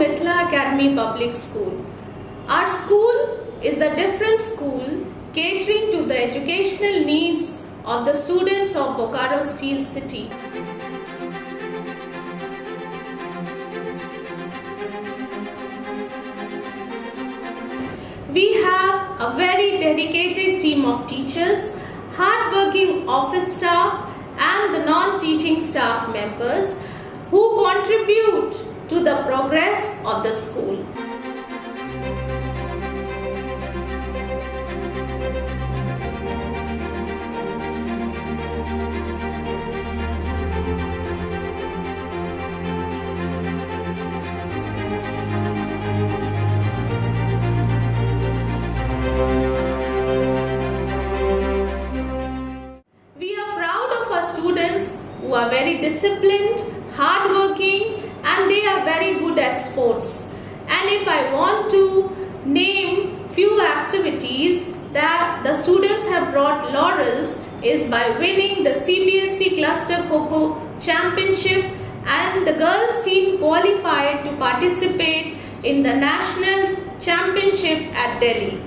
Mithila Academy Public School. Our school is a different school catering to the educational needs of the students of Bokaro Steel City. We have a very dedicated team of teachers, hard-working office staff and the non-teaching staff members who contribute to the progress of the school. We are proud of our students who are very disciplined, hardworking, and they are very good at sports. And if I want to name few activities that the students have brought laurels is by winning the CBSE Cluster Kho-Kho Championship, and the girls team qualified to participate in the National Championship at Delhi.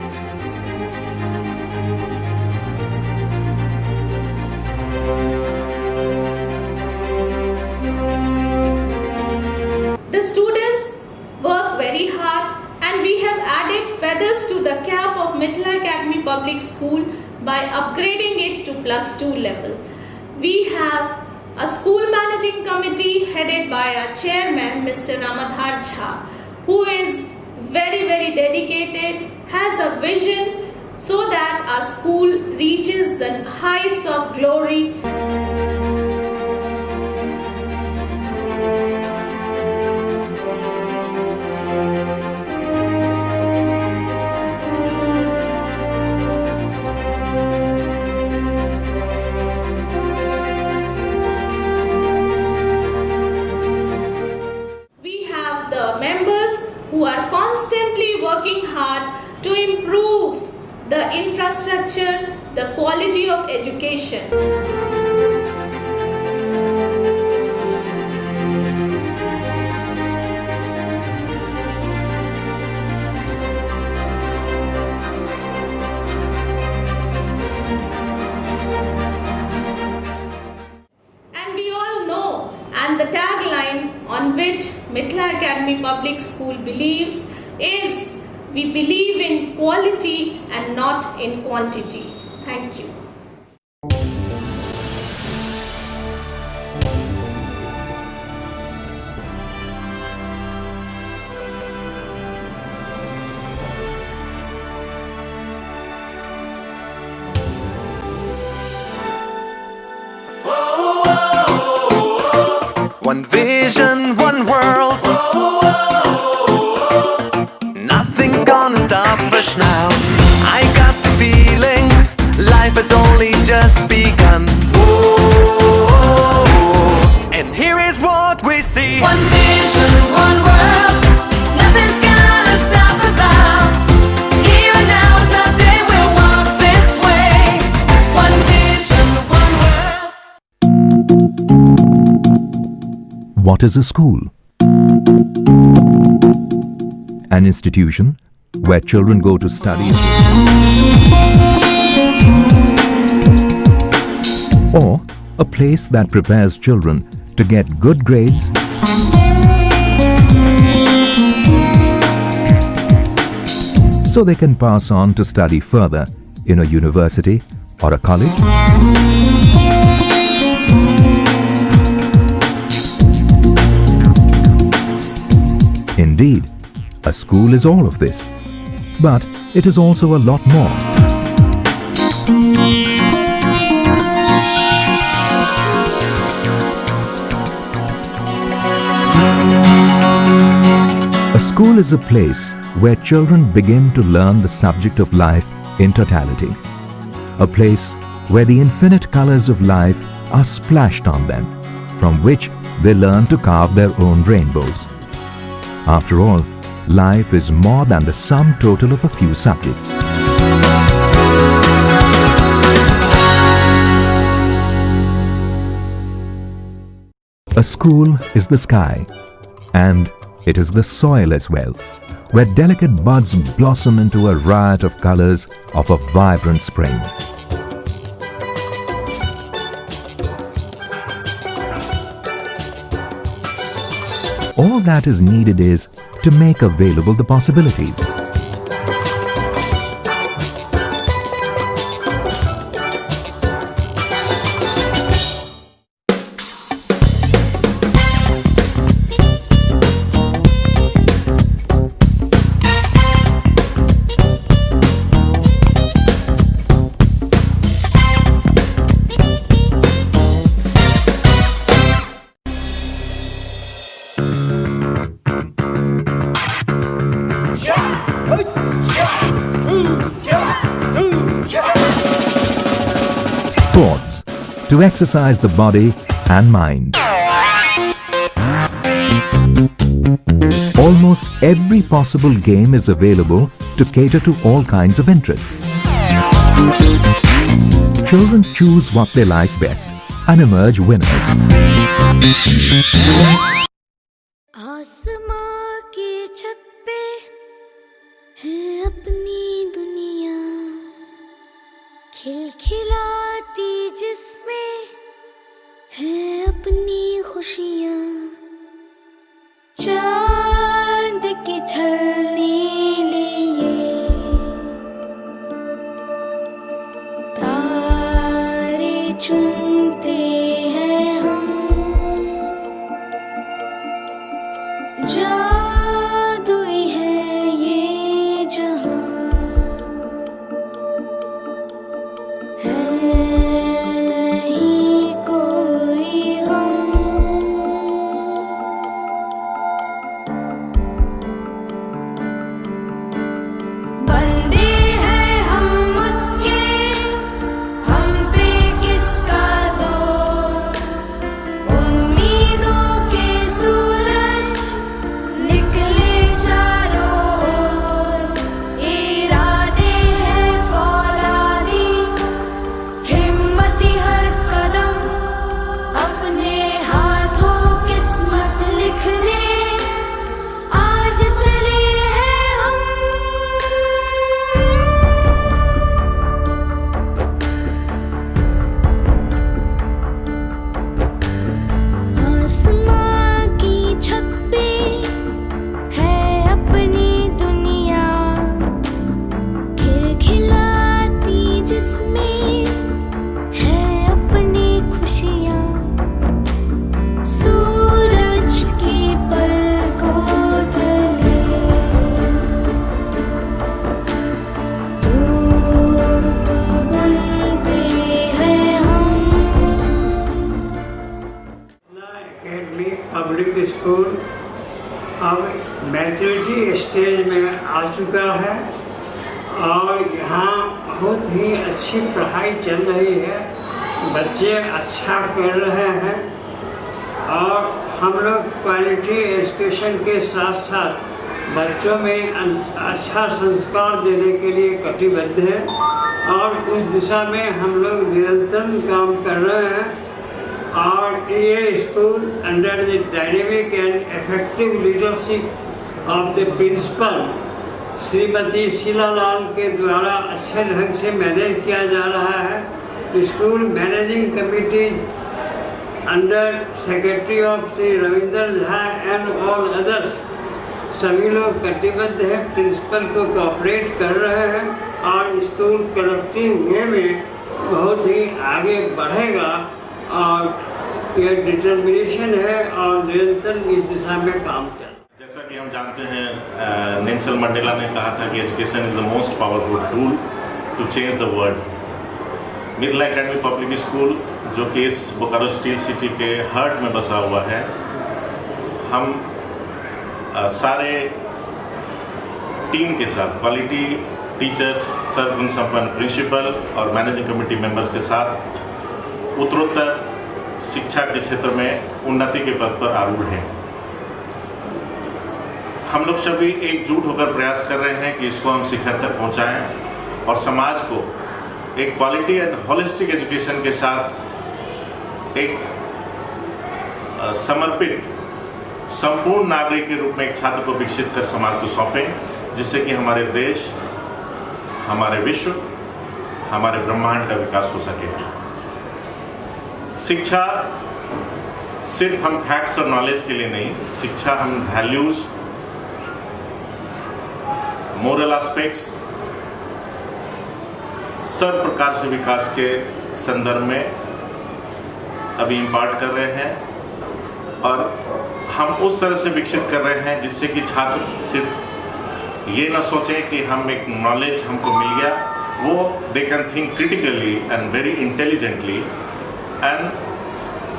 The students work very hard, and we have added feathers to the cap of Mithila Academy Public School by upgrading it to +2 level. We have a school managing committee headed by our chairman Mr. Ramadhar Jha, who is very dedicated, has a vision so that our school reaches the heights of glory. Members who are constantly working hard to improve the infrastructure, the quality of education. And we all know, and the tagline on which Mithila Academy Public School believes is, we believe in quality and not in quantity. Thank you. One vision, one world. Nothing's gonna stop us now. I got this feeling, life has only just begun. And here is what we see. One vision, one world. Nothing's gonna stop us now. Here and now is our day, we'll walk this way. One vision, one world. What is a school? An institution where children go to study, or a place that prepares children to get good grades so they can pass on to study further in a university or a college. Indeed, a school is all of this, but it is also a lot more. A school is a place where children begin to learn the subject of life in totality. A place where the infinite colors of life are splashed on them, from which they learn to carve their own rainbows. After all, life is more than the sum total of a few subjects. A school is the sky, and it is the soil as well, where delicate buds blossom into a riot of colors of a vibrant spring. All that is needed is to make available the possibilities. Sports, to exercise the body and mind. Almost every possible game is available to cater to all kinds of interests. Children choose what they like best and emerge winners. आसमां की छत पे है अपनी दुनिया, खिलखिलाती जिसमें है अपनी खुशियाँ, चांद की छलनी लिए तारे चुनते हैं हम, जादुई है ये जहां, है नहीं कोई गम। बंदे हैं हम उसके, हम पे किसका जोर, उम्मीदों के सूरज निकले चारों ओर, इरादे हैं फौलादी, हिम्मती हर कदम, अपने हाथों किस्मत लिखने आज चले हैं हम। आसमां की छत पे है अपनी दुनिया, खिलखिलाती जिसमें है अपनी खुशियाँ, सूरज की पलकों तले धूप बनते हैं हम। एकेडमी पब्लिक स्कूल अब मैच्योरिटी स्टेज में आ चुका है और यहाँ बहुत ही अच्छी पढ़ाई चल रही है, बच्चे अच्छा कर रहे हैं और हम लोग क्वालिटी एजुकेशन के साथ साथ बच्चों में अच्छा संस्कार देने के लिए कटिबद्ध हैं और उस दिशा में हम लोग निरंतर काम कर रहे हैं। और ये school under the dynamic and effective leadership of the principal Shrimati Sheela Lal के द्वारा अच्छे ढंग से मैनेज किया जा रहा है। School managing committee under secretary of Shri Ravinder Jha and all others सभी लोग कटिबद्ध हैं, प्रिंसिपल को कोऑपरेट कर रहे हैं और स्कूल कलेक्टिव वे में बहुत ही आगे बढ़ेगा और ये डिटर्मिनेशन है और निरंतर इस दिशा में काम चल। जैसा कि हम जानते हैं नेल्सन मंडेला ने कहा था कि education is the most powerful tool to change the world. Mithila academy public school जो कि इस बोकारो स्टील सिटी के हार्ट में बसा हुआ है, हम सारे टीम के साथ क्वालिटी टीचर्स, सर्वगुण संपन्न प्रिंसिपल और मैनेजिंग कमेटी मेंबर्स के साथ उत्तरोत्तर शिक्षा के क्षेत्र में उन्नति के पथ पर आरूढ़ हैं। हम लोग सभी एकजुट होकर प्रयास कर रहे हैं कि इसको हम शिखर तक पहुंचाएं और समाज को एक क्वालिटी एंड होलिस्टिक एजुकेशन के साथ एक समर्पित संपूर्ण नागरिक के रूप में एक छात्र को विकसित कर समाज को सौंपें, जिससे कि हमारे देश, हमारे विश्व, हमारे ब्रह्मांड का विकास हो सके। शिक्षा सिर्फ हम फैक्ट्स और नॉलेज के लिए नहीं, शिक्षा हम वैल्यूज, मोरल एस्पेक्ट्स, सब प्रकार से विकास के संदर्भ में अभी इम्पार्ट कर रहे हैं और हम उस तरह से विकसित कर रहे हैं जिससे कि छात्र सिर्फ ये ना सोचें कि हम एक नॉलेज हमको मिल गया, वो they can think critically and very intelligently and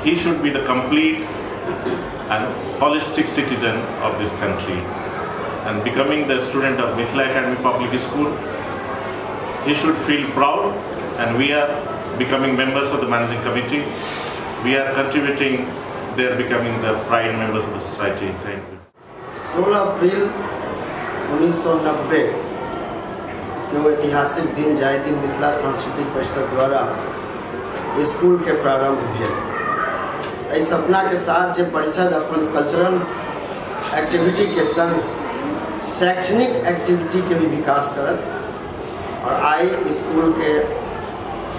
he should be the complete and holistic citizen of this country. And becoming the student of Mithila Academy Public School, he should feel proud, and we are becoming members of the managing committee. We are contributing their becoming the pride members of the society. Thank you. 16 अप्रैल 1990 के वो ऐतिहासिक दिन जाय दिन मिथिला सांस्कृतिक परिषद द्वारा school के प्रारंभ भेल। एहि सपना के साथ जो परिषद अपन कल्चरल एक्टिविटी के संग शैक्षणिक एक्टिविटी के भी विकास करत और आई स्कूल के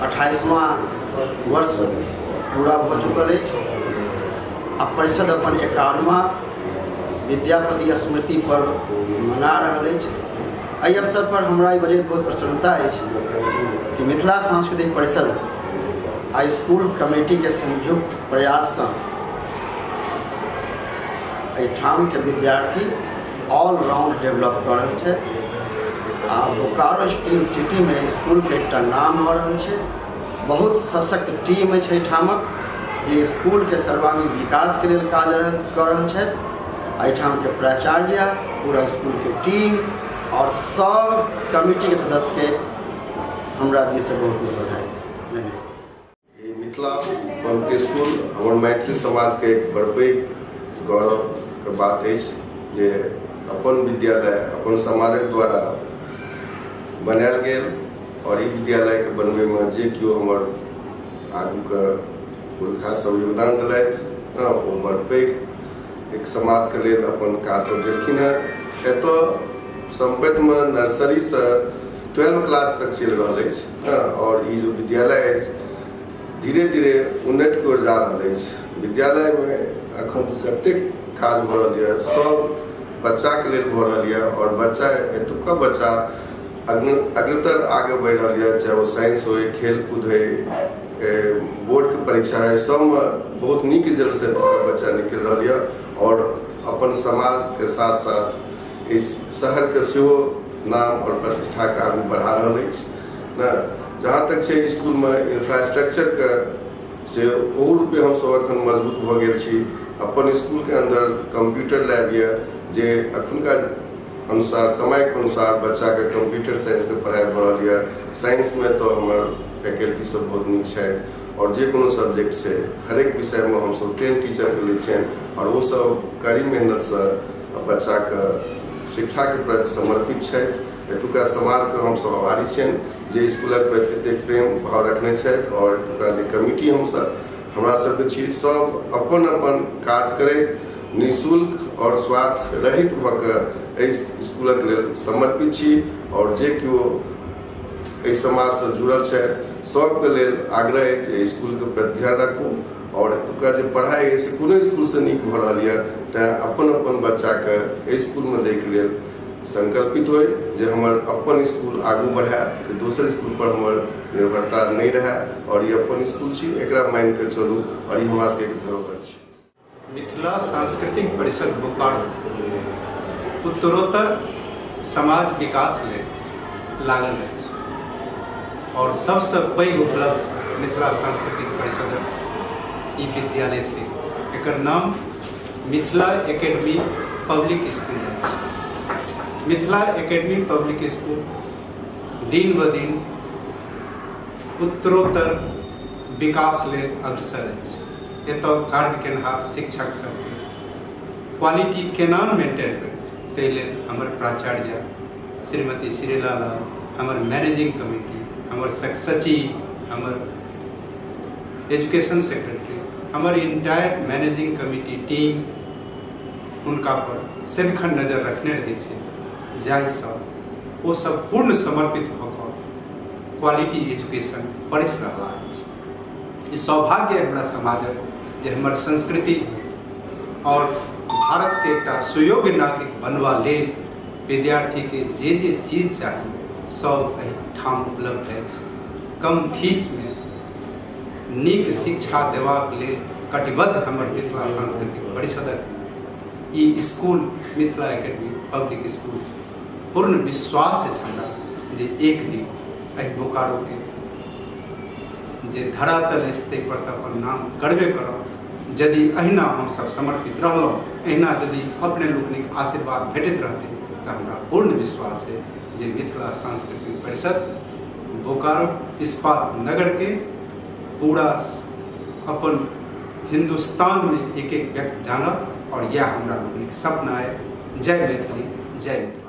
28वां वर्ष पूरा हो चुकल है। अब परिषद अपन 51वां विद्यापति स्मृति पर्व मना रहल है। एहि अवसर पर हमरा ई बजैत बहुत प्रसन्नता है कि मिथिला सांस्कृतिक परिषद आ स्कूल कमेटी के संयुक्त प्रयास से एहिठाम के विद्यार्थी ऑल राउंड डेवलप कर रहल छै आ बोकारो स्टील सिटी में स्कूल के एकटा नाम हो रहल छै। बहुत सशक्त टीम है एहिठामक जे स्कूल के सर्वांगीण विकास के लिए काज कर रहल छथि। एहिठाम के प्राचार्य, पूरा स्कूल के टीम और सब कमेटी के सदस्य के हमरा दिस से बहुत बहुत बधाई। धन्यवाद। मिथिला पब्लिक स्कूल हमर मैथिली समाज के एक बड़ पैघ गौरव के बात है जे अपन विद्यालय अपन समाजक द्वारा बनायल गेल और ई विद्यालय के बनबे में जे केओ हमर आगू के पुरखा सब योगदान दिलथि ओ बड़ पैघ एक समाज के लेल अपन काज कर देलखिन है। एतऽ संपत में नर्सरी से 12 क्लास तक चल रहा है और ये जो विद्यालय है धीरे धीरे उन्नति की ओर जा रहा है। विद्यालय में अखन जतेक काज भ रहा है सब बच्चा के लिए भ रहा है और बच्चा एतुका बच्चा अग्रतर आगे बढ़ रहा है, चाहे वो साइंस हो, खेल कूद है, बोर्ड की परीक्षा है, सब में बहुत नीक रिजल्ट से बच्चा निकल रहा है और अपन समाज के साथ साथ इस शहर के सेहो नाम और प्रतिष्ठा के आगे बढ़ा रहा है। जहाँ तक से स्कूल में इंफ्रास्ट्रक्चर के से और रूपे हम सब अखन मजबूत भ गेल छी। अपन स्कूल के अंदर कंप्यूटर लैब ये जे अखुनका अनुसार समय के अनुसार बच्चा के कंप्यूटर साइंस के पढ़ाई भ रहा है। साइंस में तो हमार फैकल्टी सब बहुत नीक है और जे कोनो सब्जेक्ट से हर एक विषय में हम सब ट्रेन टीचर के लिए छें और वो सब कड़ी मेहनत से बच्चा के शिक्षा के प्रति समर्पित है। एतुका समाज के हम सब आभारी छें जे स्कूलक प्रति एतेक प्रेम भाव रखने छथि और एतुका जे कमिटी हम सब हमरा सबके छी सब अपन अपन काज करे निःशुल्क और स्वार्थ रहित भ के स्कूलक लेल समर्पित छी और जे केओ एहि समाज से जुड़ल छथि सबके लेल आग्रह है जे स्कूल के प्रति ध्यान रखू और एतुका जे पढ़ाई है से कोनो स्कूल से नीक भ रहा है तैं अपन अपन बच्चा के स्कूल में दै के लेल संकल्पित हो जे हमर अपन स्कूल आगू बढ़ाए, दोसर स्कूल पर हमर निर्भरता नहीं रहे और ये अपन स्कूल छी एकरा मान के चलू और ये हमरा सबके धरोहर छी। मिथिला सांस्कृतिक परिषद बोकारो उत्तरोत्तर समाज विकास ले लागल अछि और सबसे पैघ उपलब्ध मिथिला सांस्कृतिक परिषद ई विद्यालय थी। एकर नाम मिथिला एकेडमी पब्लिक स्कूल अछि। मिथिला एकेडमी पब्लिक स्कूल दिन ब दिन उत्तरोत्तर विकास लेल अग्रसर अछि। एतऽ कार्य केनहार शिक्षक सबके क्वालिटी केना मेंटेन करतै ताहि लेल हमर प्राचार्य श्रीमती श्रीला लाल, हमर मैनेजिंग कमिटी, हमर सचिव, हमर एजुकेशन सेक्रेटरी, हमर इंटायर मैनेजिंग कमिटी टीम हुनका पर सदिखन नजर रखने रहे छे, जाहिसँ ओ सब पूर्ण समर्पित भऽ कऽ क्वालिटी एजुकेशन पढ़ि रहला अछि। ई सौभाग्य हमरा समाजक जे हमर संस्कृति और भारत के एकटा सुयोग्य नागरिक बनबा लेल विद्यार्थी के जे चीज चाही सब एहिठाम उपलब्ध अछि। कम फीस में नीक शिक्षा देबाक लेल कटिबद्ध हमर मिथिला सांस्कृतिक परिषदक ई school Mithila academy public School पूर्ण विश्वास अछि हमरा जे एक दिन एहि बोकारो के जे धरातल अछि ताहि पर तऽ अपन नाम करबे करब। यदि अहिना हमसब समर्पित रहलहुँ, अहिना यदि अपने लोकनिक आशीर्वाद भेटैत रहतै तऽ हमरा पूर्ण विश्वास है जे मिथिला सांस्कृतिक परिषद बोकारो इस्पात नगर के पूरा अपन हिंदुस्तान में एक व्यक्ति जानब और यह हमरा लोकनिक सपना है। जय मैथिली, जय मिथिला।